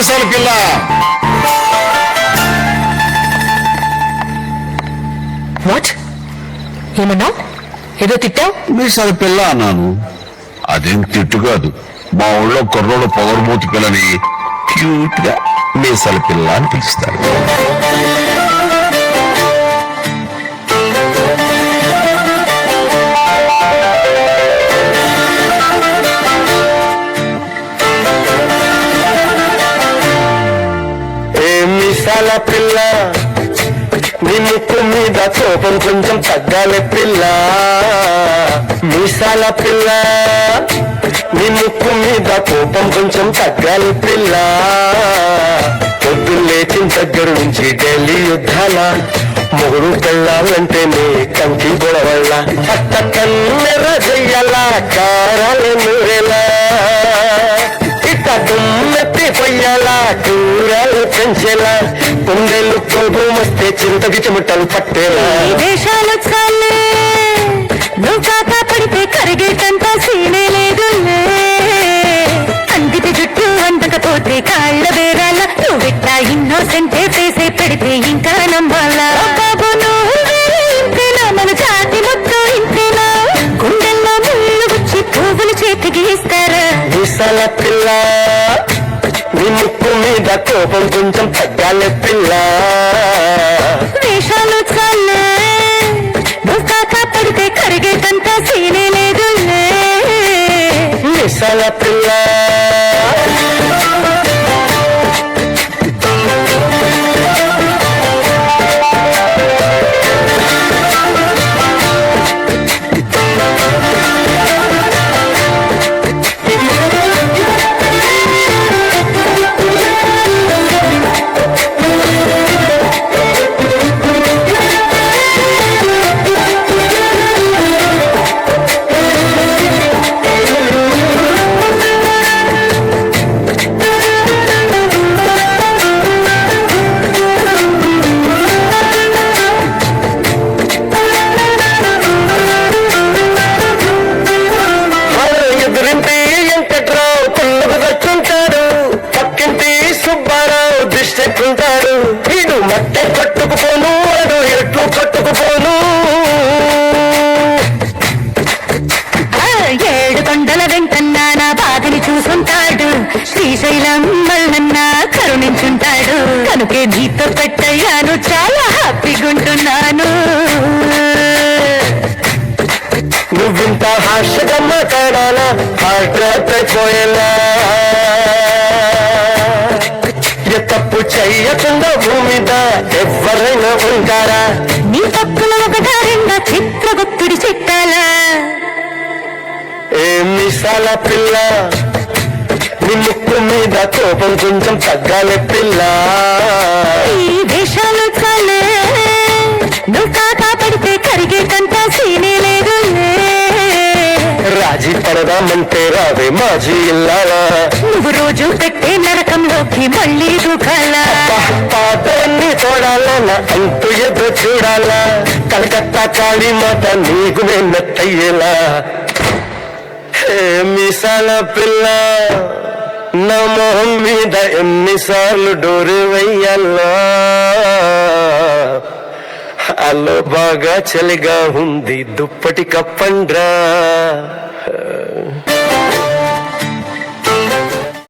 మీసాల పిల్ల. వాట్ ఏమన్నావు? ఏదో తిట్టావు. మీసాల పిల్ల అన్నాను. అదేం తిట్టు కాదు. మా ఊళ్ళో కుర్రోళ్ళు పొగరబోతు పిల్లని క్యూట్ గా మీసాల పిల్ల అని పిలుస్తారు. మీసాల పిల్ల, నీ ముక్కు మీద కోపం కొంచెం తగ్గాలి పిల్ల. మీసాల పిల్ల, నీ ముక్కు మీద కోపం కొంచెం తగ్గాలి పిల్ల. పొద్దు లేచిన దగ్గర నుంచి ఢిల్లీ యుద్ధాల మొగుడు పెళ్ళాలంటే నీ కంకి గొడవల్ల పట్ట కన్నెర చెయ్యాల కారాలు నూరెలా తుమ్మెత్తి పొయ్యాలా కూరలు పెంచేలా కుండెలు కోపం వస్తే చింతకి చెమటలు పట్టేలా. దేశాలు చాలే నువ్వు కాకా పడితే కరిగేటంత సీనే లేదులే. అందిటి జుట్టు అందకపోతే కాళ్ళ బేరాల నువ్వెట్టా ఇన్నోసెంటే ఫేసే పెడితే ఇంకా నమ్మాలా. బాబు నువ్వేనా మన జాతి మొత్తం ఇంతేనా? గుండెల్లో ముళ్ళు గుచ్చి పువ్వులు చేతికి ఇస్తారా? మీసాల పిల్ల, నీ ముక్కు మీద కోపం కొంచెం తగ్గాలి పిల్ల. వేషాలు చాలే నువ్వు కాకా పడితే కరిగేటంత సీనే లేదులే. మీసాల పిల్ల. చెక్కుంటాడు వీడు మట్టె కట్టుకుపోను వాడు ఎట్లు కట్టుకుపోను. ఏడు కొండల వెంటన్నా నా బాధని చూసుంటాడు. శ్రీశైలం మల్లన్న కరుణించుంటాడు. కనుకే నీతో పెట్టయ్యాను చాలా హ్యాపీగుంటున్నాను. నువ్వింత హార్షగా మాట్లాడాలా హార్ట్ అయిపోయేలా. తప్పు చెయ్యకుండా భూమి మీద ఎవరైనా ఉంటారా? నీ తప్పుల ఒకటా రెండా చిత్రగుప్తుడి చిట్టాలా. ఏ మీసాల పిల్ల, నీ ముక్కు మీద కోపం కొంచెం తగ్గాలి పిల్ల. ఈ వేషాలు చాలే నువ్వు కాకా పడితే కరిగేటంత సీనే లేదులే. రాజీ పడదామంటే రావే మాజీ ఇల్లాలా. నువ్వు రోజు పెట్టే నరకంలోకి మళ్ళీ దూకాలా. పాటన్ని తోడాలన్నా అంటూ ఎదురు చూడాలా. కలకత్తా కాళీ మాత నీకు మెత్తయ్యేలా. మీసాల పిల్ల, నా మొహం మీద ఎన్నిసార్లు డోరు వెయ్యాలా. అల్లో బాగా చలిగా ఉంది దుప్పటి కప్పండ్రా.